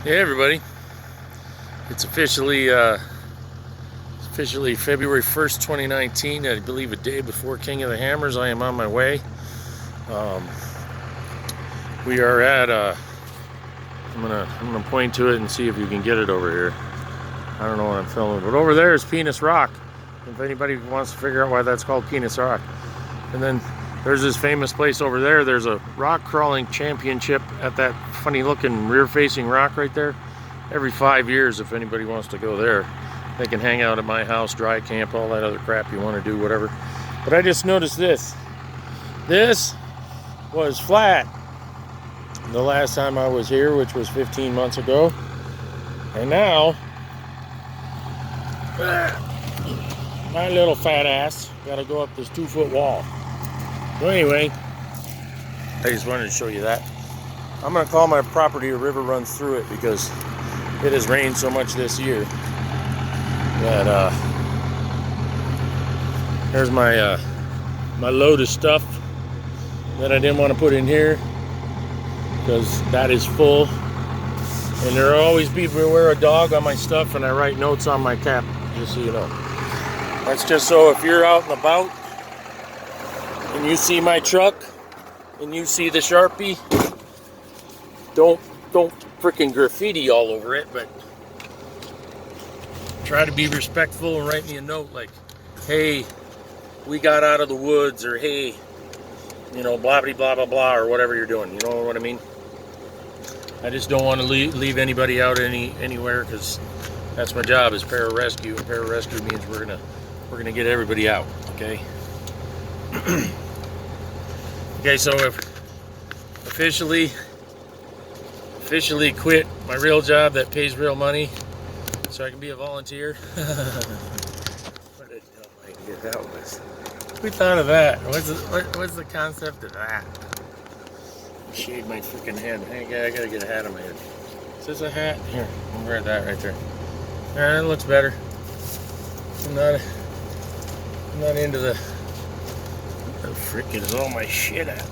Hey everybody, it's officially February 1st, 2019, I believe a day before King of the Hammers. I am on my way. We are at, I'm gonna point to it and see if you can get it over here. I don't know what I'm filming, but over there is Penis Rock, if anybody wants to figure out why that's called Penis Rock. And then there's this famous place over there. There's a rock crawling championship at that funny looking rear facing rock right there. Every 5 years, if anybody wants to go there, they can hang out at my house, dry camp, all that other crap you want to do, whatever. But I just noticed this. This was flat the last time I was here, which was 15 months ago. And now, my little fat ass got to go up this 2-foot wall. So anyway, I just wanted to show you that. I'm going to call my property a river runs through it because it has rained so much this year that there's my my load of stuff that I didn't want to put in here because that is full. And there will always be beware a dog on my stuff, and I write notes on my cap, just so you know. That's just so if you're out and about and you see my truck and you see the Sharpie, don't freaking graffiti all over it, but try to be respectful and write me a note like, hey, we got out of the woods, or hey, you know, blah blah blah blah blah, or whatever you're doing. You know what I mean? I just don't want to leave anybody out anywhere, because that's my job, is pararescue, and pararescue means we're gonna get everybody out. Okay. Okay, so I've officially quit my real job that pays real money so I can be a volunteer. What a dumb idea that was. Who thought of that? What's the concept of that? Shade my freaking head. Hey, I gotta get a hat on my head. Is this a hat? Here, I'll wear that right there. That looks better. I'm not into the frick is all my shit at.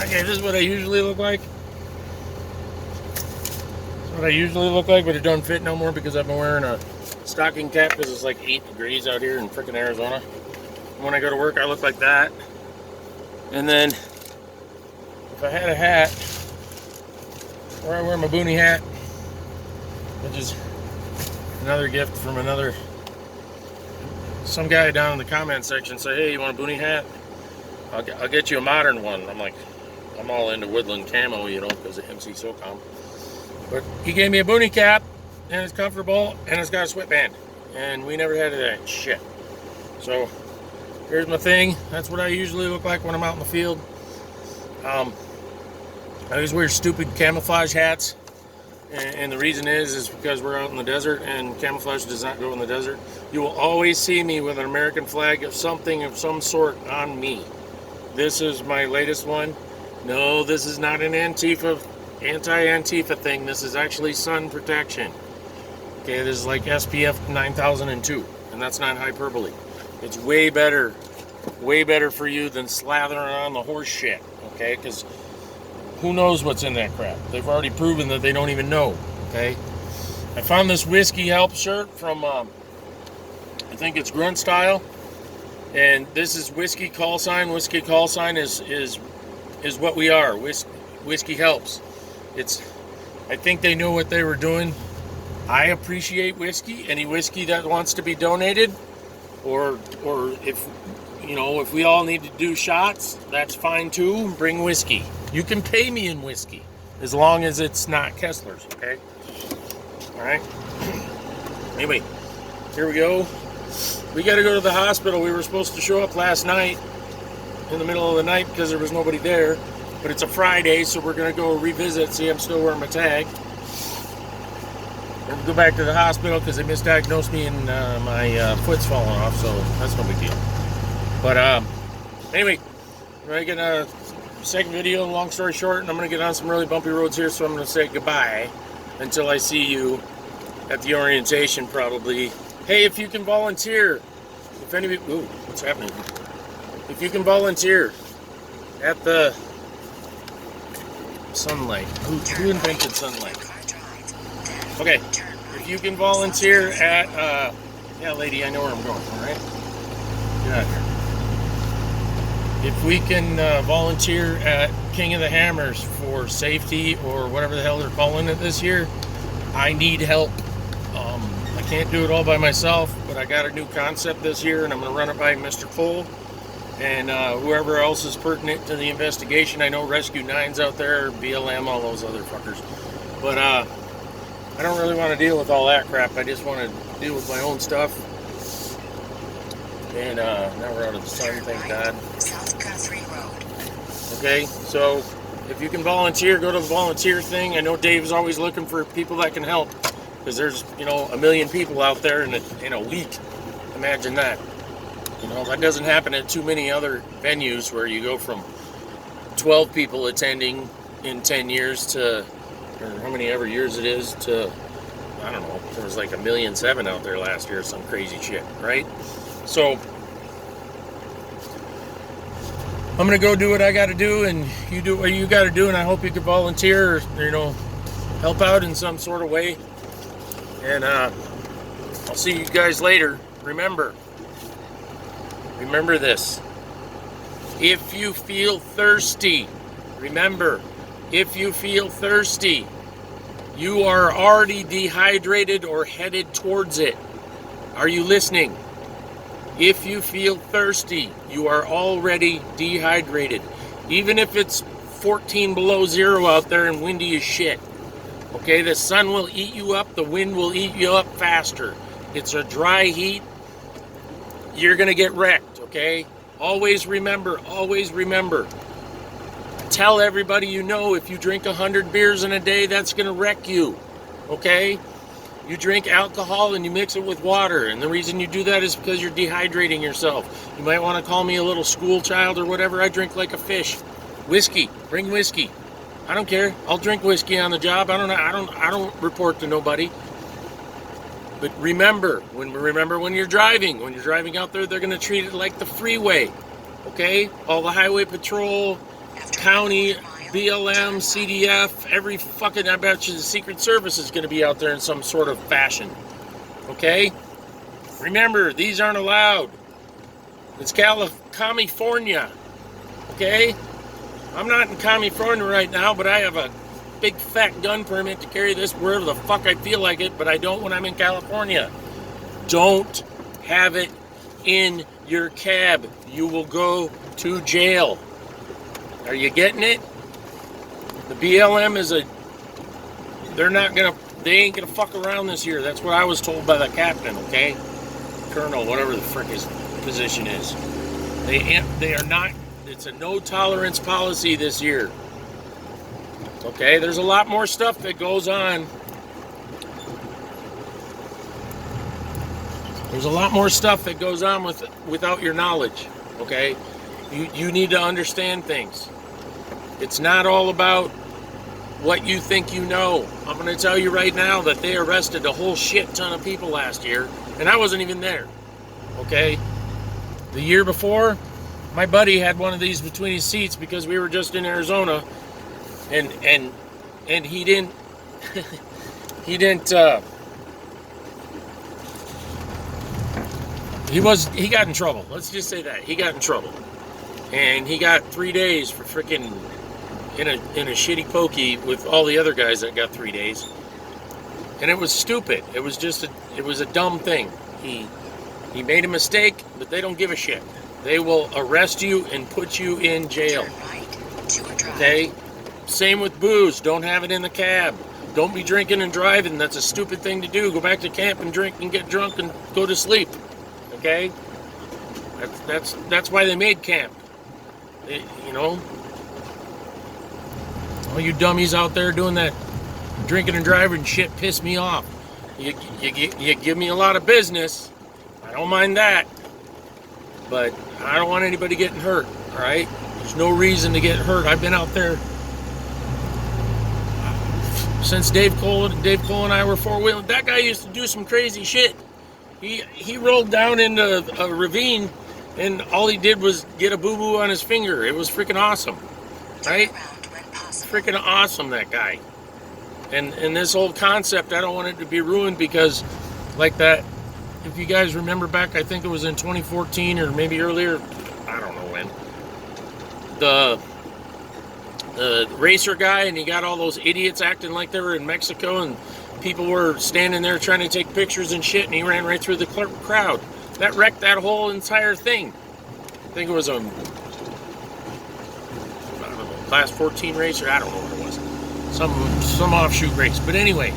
Okay, this is what I usually look like. What I usually look like, but it don't fit no more because I've been wearing a stocking cap because it's like 8 degrees out here in frickin' Arizona. And when I go to work, I look like that. And then if I had a hat, or I wear my boonie hat, which is another gift from some guy down in the comment section say, hey, you want a boonie hat? I'll get you a modern one. I'm like, I'm all into woodland camo, you know, because of MC SOCOM. But he gave me a boonie cap, and it's comfortable, and it's got a sweatband. And we never had that shit. So, here's my thing. That's what I usually look like when I'm out in the field. I always wear stupid camouflage hats. And the reason is because we're out in the desert, and camouflage does not go in the desert. You will always see me with an American flag of something of some sort on me. This is my latest one. No, this is not an anti-Antifa thing. This is actually sun protection. Okay, this is like SPF 9002, and that's not hyperbole. It's way better for you than slathering on the horse shit. Okay, because who knows what's in that crap? They've already proven that they don't even know. Okay, I found this Whiskey Help shirt from I think it's Grunt Style, and this is Whiskey Call Sign. Whiskey Call Sign is what we are. Whiskey Helps. I think they knew what they were doing. I appreciate whiskey. Any whiskey that wants to be donated, or if we all need to do shots, that's fine too. Bring whiskey. You can pay me in whiskey as long as it's not Kessler's. Okay. All right. Anyway, here we go. We got to go to the hospital. We were supposed to show up last night in the middle of the night because there was nobody there. But it's a Friday, so we're going to go revisit, see I'm still wearing my tag. We're going to go back to the hospital because they misdiagnosed me and my foot's falling off, so that's no big deal. But anyway, we're going to get a second video, long story short, and I'm going to get on some really bumpy roads here, so I'm going to say goodbye until I see you at the orientation probably. Hey, if you can volunteer, if anybody, ooh, what's happening? If you can volunteer at the sunlight. Who invented sunlight? Okay, if you can volunteer at, yeah, lady, I know where I'm going, all right? Get out of here. If we can volunteer at King of the Hammers for safety or whatever the hell they're calling it this year, I need help. I can't do it all by myself, but I got a new concept this year, and I'm going to run it by Mr. Cole and whoever else is pertinent to the investigation. I know Rescue 9's out there, BLM, all those other fuckers. But I don't really want to deal with all that crap. I just want to deal with my own stuff. And now we're out of the sun, thank God. Okay, so if you can volunteer, go to the volunteer thing. I know Dave's always looking for people that can help, because there's, you know, 1 million people out there in a week. Imagine that. You know, that doesn't happen at too many other venues where you go from 12 people attending in 10 years to, or how many ever years it is, to, I don't know, there was like 1.7 million out there last year, some crazy shit, right? So I'm going to go do what I got to do, and you do what you got to do, and I hope you can volunteer or, you know, help out in some sort of way. And I'll see you guys later. Remember this. If you feel thirsty, remember, if you feel thirsty, you are already dehydrated or headed towards it. Are you listening? If you feel thirsty, you are already dehydrated. Even if it's 14 below zero out there and windy as shit. Okay, the sun will eat you up, the wind will eat you up faster. It's a dry heat. You're going to get wrecked, okay? Always remember. Tell everybody you know, if you drink 100 beers in a day, that's going to wreck you, okay? You drink alcohol and you mix it with water, and the reason you do that is because you're dehydrating yourself. You might want to call me a little school child or whatever. I drink like a fish. Whiskey, bring whiskey. I don't care. I'll drink whiskey on the job. I don't report to nobody. But remember when you're driving out there, they're going to treat it like the freeway. Okay? All the highway patrol, county, BLM, CDF, every fucking, I bet you the Secret Service is going to be out there in some sort of fashion. Okay? Remember, these aren't allowed. It's California. Okay? I'm not in California right now, but I have a big fat gun permit to carry this wherever the fuck I feel like it, but I don't when I'm in California. Don't have it in your cab. You will go to jail. Are you getting it? The BLM they ain't gonna fuck around this year. That's what I was told by the captain, okay? Colonel, whatever the frick his position is. They are not. It's a no tolerance policy this year. Okay, there's a lot more stuff that goes on. There's a lot more stuff that goes on without your knowledge. Okay, you need to understand things. It's not all about what you think you know. I'm going to tell you right now that they arrested a whole shit ton of people last year, and I wasn't even there. Okay, the year before, my buddy had one of these between his seats because we were just in Arizona, and he didn't he got in trouble. Let's just say that he got in trouble, and he got 3 days for freaking in a shitty pokey with all the other guys that got 3 days, and it was stupid. It was a dumb thing. He made a mistake, but they don't give a shit. They will arrest you and put you in jail. Okay? Same with booze. Don't have it in the cab. Don't be drinking and driving. That's a stupid thing to do. Go back to camp and drink and get drunk and go to sleep. Okay? That's why they made camp. You know? All you dummies out there doing that drinking and driving shit piss me off. You give me a lot of business. I don't mind that. But I don't want anybody getting hurt, all right? There's no reason to get hurt. I've been out there since Dave Cole and I were four-wheeling. That guy used to do some crazy shit. He rolled down into a ravine, and all he did was get a boo-boo on his finger. It was freaking awesome, right? Freaking awesome, that guy. And this whole concept, I don't want it to be ruined because, like that, if you guys remember back, I think it was in 2014 or maybe earlier, I don't know when, the racer guy, and he got all those idiots acting like they were in Mexico, and people were standing there trying to take pictures and shit, and he ran right through the crowd. That wrecked that whole entire thing. I think it was a, I don't know, class 14 racer, I don't know what it was. Some offshoot race. But anyway,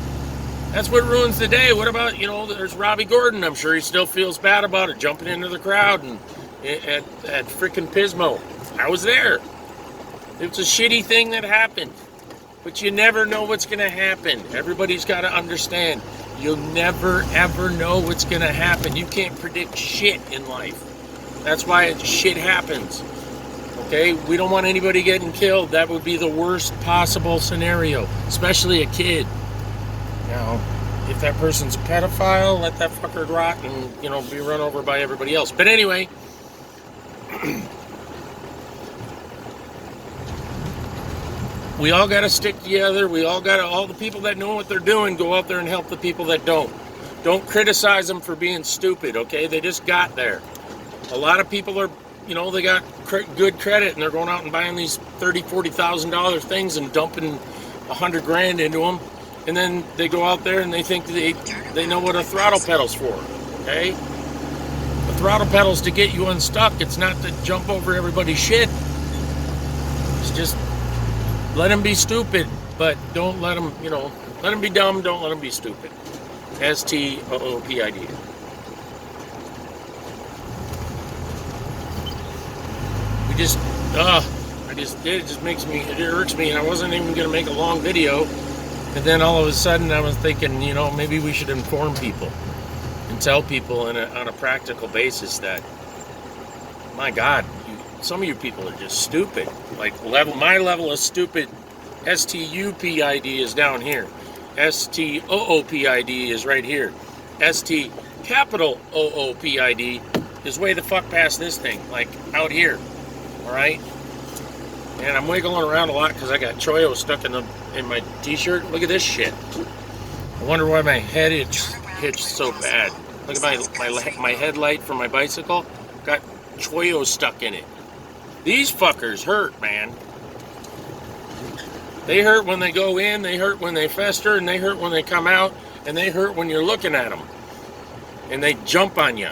that's what ruins the day. What about, there's Robbie Gordon. I'm sure he still feels bad about it, jumping into the crowd and at freaking Pismo. I was there. It's a shitty thing that happened. But you never know what's going to happen. Everybody's got to understand. You'll never, ever know what's going to happen. You can't predict shit in life. That's why shit happens. Okay? We don't want anybody getting killed. That would be the worst possible scenario. Especially a kid. Now, if that person's a pedophile, let that fucker rot and, be run over by everybody else. But anyway... We all got to stick together. We all got to, all the people that know what they're doing, go out there and help the people that don't. Don't criticize them for being stupid, okay? They just got there. A lot of people are, they got good credit, and they're going out and buying these $30,000, $40,000 things and dumping $100,000 into them. And then they go out there and they think they know what a throttle pedal's for, okay? The throttle pedal's to get you unstuck. It's not to jump over everybody's shit. It's just... let them be stupid, but don't let them, let them be dumb, don't let them be stupid. STOOPID. It just makes me, it irks me, and I wasn't even going to make a long video, and then all of a sudden I was thinking, maybe we should inform people and tell people on a practical basis that, my God, some of you people are just stupid. Like my level of stupid, STUPID is down here. STOOPID is right here. ST capital OOPID is way the fuck past this thing, like out here. All right. And I'm wiggling around a lot because I got Choyo stuck in my t-shirt. Look at this shit. I wonder why my head hitched so bad. Look at my headlight from my bicycle. Got Choyo stuck in it. These fuckers hurt, man. They hurt when they go in, they hurt when they fester, and they hurt when they come out, and they hurt when you're looking at them. And they jump on you.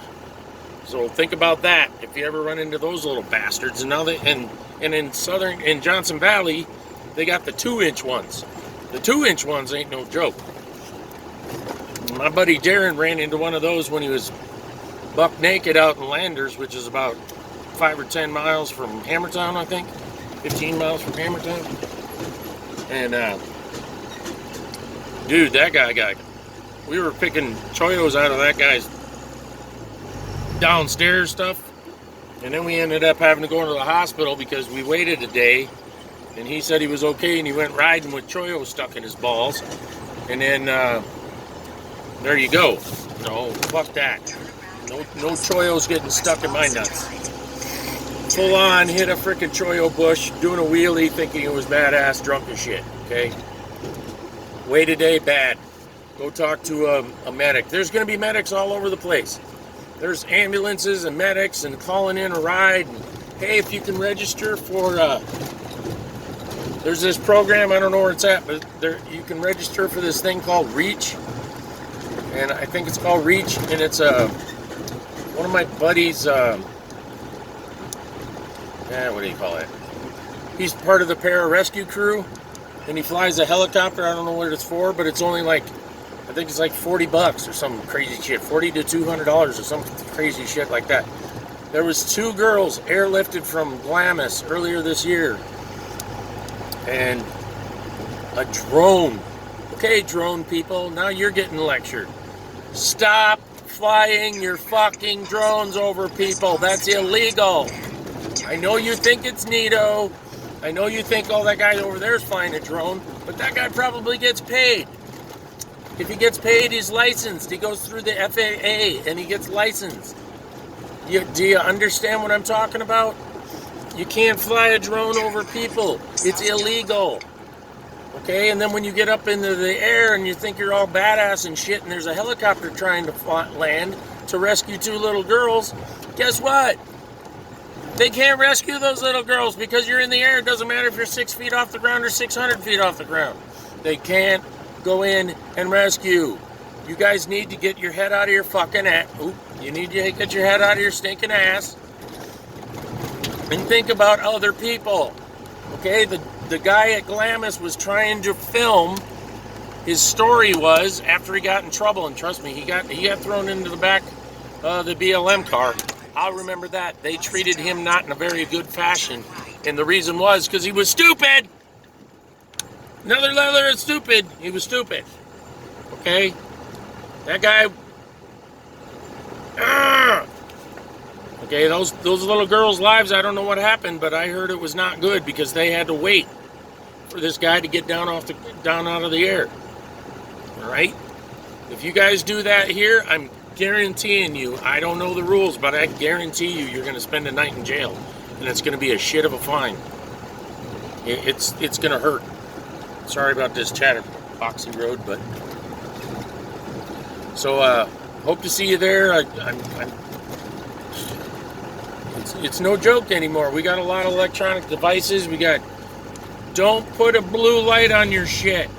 So think about that if you ever run into those little bastards. And now in Johnson Valley, they got the 2-inch ones. The 2-inch ones ain't no joke. My buddy Darren ran into one of those when he was buck naked out in Landers, which is about 5 or 10 miles from Hammertown, I think. 15 miles from Hammertown. And, dude, that guy we were picking Choyos out of that guy's downstairs stuff. And then we ended up having to go into the hospital because we waited a day. And he said he was okay, and he went riding with Choyo stuck in his balls. And then, there you go. No, fuck that. No Choyos getting stuck in my nuts. Full on, hit a frickin' Choyo bush, doing a wheelie, thinking it was badass, drunk as shit, okay? Wait a day, bad. Go talk to a medic. There's going to be medics all over the place. There's ambulances and medics and calling in a ride. And, hey, if you can register for, there's this program, I don't know where it's at, but you can register for this thing called REACH. And I think it's called REACH, and it's one of my buddies, what do you call it? He's part of the pararescue crew, and he flies a helicopter. I don't know what it's for, but it's only like, I think it's like $40 or some crazy shit, $40 to $200 or some crazy shit like that. There was 2 girls airlifted from Glamis earlier this year, and a drone. Okay, drone people, now you're getting lectured. Stop flying your fucking drones over people. That's illegal. I know you think it's neato. I know you think, oh, that guy over there is flying a drone, but that guy probably gets paid. If he gets paid, he's licensed. He goes through the FAA and he gets licensed. Do you understand what I'm talking about? You can't fly a drone over people. It's illegal. Okay, and then when you get up into the air and you think you're all badass and shit, and there's a helicopter trying to land to rescue 2 little girls, guess what? They can't rescue those little girls because you're in the air. It doesn't matter if you're 6 feet off the ground or 600 feet off the ground. They can't go in and rescue. You guys need to get your head out of your fucking ass. You need to get your head out of your stinking ass and think about other people. Okay, the guy at Glamis was trying to film. His story was after he got in trouble, and trust me, he got thrown into the back of the BLM car. I'll remember that. They treated him not in a very good fashion, and the reason was because he was stupid. Another leather is stupid. He was stupid. Okay, that guy. Okay, those little girls' lives, I don't know what happened, but I heard it was not good because they had to wait for this guy to get down out of the air. All right? If you guys do that here, I'm guaranteeing you, I don't know the rules, but I guarantee you you're going to spend a night in jail, and it's going to be a shit of a fine. It's going to hurt. Sorry about this Chatterboxy Road, but so hope to see you there. It's no joke anymore. We got a lot of electronic devices. Don't put a blue light on your shit.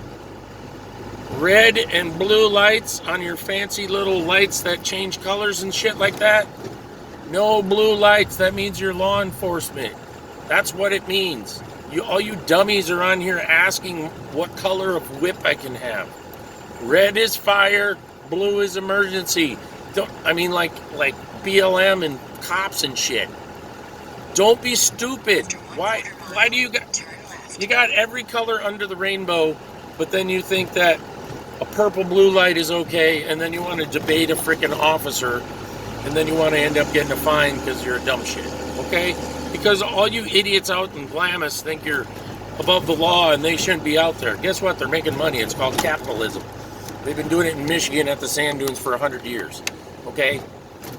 Red and blue lights on your fancy little lights that change colors and shit like that. No blue lights. That means you're law enforcement. That's what it means. All you dummies are on here asking what color of whip I can have. Red is fire. Blue is emergency. Like BLM and cops and shit. Don't be stupid. Why do you got every color under the rainbow, but then you think that a purple blue light is okay, and then you want to debate a freaking officer, and then you want to end up getting a fine because you're a dumb shit. Okay? Because all you idiots out in Glamis think you're above the law and they shouldn't be out there. Guess what? They're making money. It's called capitalism. They've been doing it in Michigan at the sand dunes for 100 years. Okay?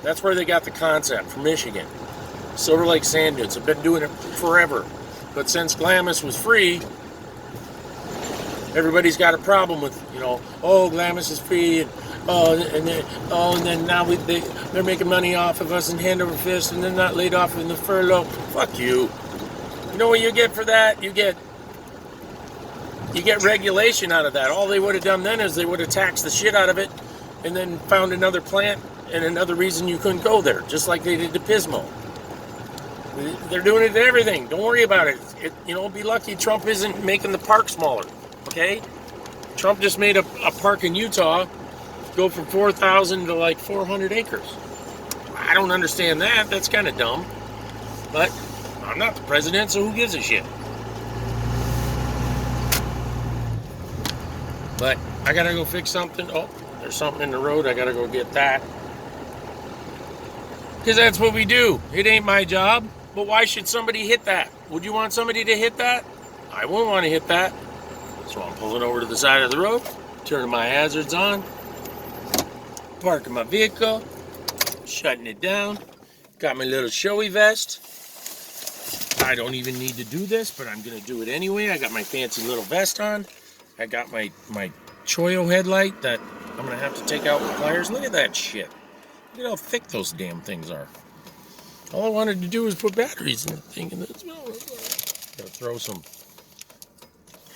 That's where they got the concept, from Michigan. Silver Lake sand dunes have been doing it forever. But since Glamis was free, everybody's got a problem with, Glamis is free, and then now they're making money off of us and hand over fist, and they're not laid off in the furlough. Fuck you. You know what you get for that? You get regulation out of that. All they would have done then is they would have taxed the shit out of it, and then found another plant and another reason you couldn't go there, just like they did to Pismo. They're doing it to everything. Don't worry about it. Be lucky Trump isn't making the park smaller. Okay? Trump just made a park in Utah go from 4,000 to like 400 acres. I don't understand that. That's kind of dumb. But I'm not the president, so who gives a shit? But I gotta go fix something. Oh, there's something in the road. I gotta go get that. Because that's what we do. It ain't my job. But why should somebody hit that? Would you want somebody to hit that? I wouldn't want to hit that. So I'm pulling over to the side of the road, turning my hazards on, parking my vehicle, shutting it down. Got my little showy vest. I don't even need to do this, but I'm going to do it anyway. I got my fancy little vest on. I got my Choyo headlight that I'm going to have to take out with pliers. Look at that shit. Look at how thick those damn things are. All I wanted to do was put batteries in the thing. And gotta throw some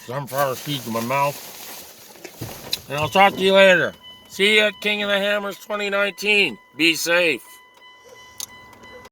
sunflower seeds in my mouth. And I'll talk to you later. See you at King of the Hammers 2019. Be safe.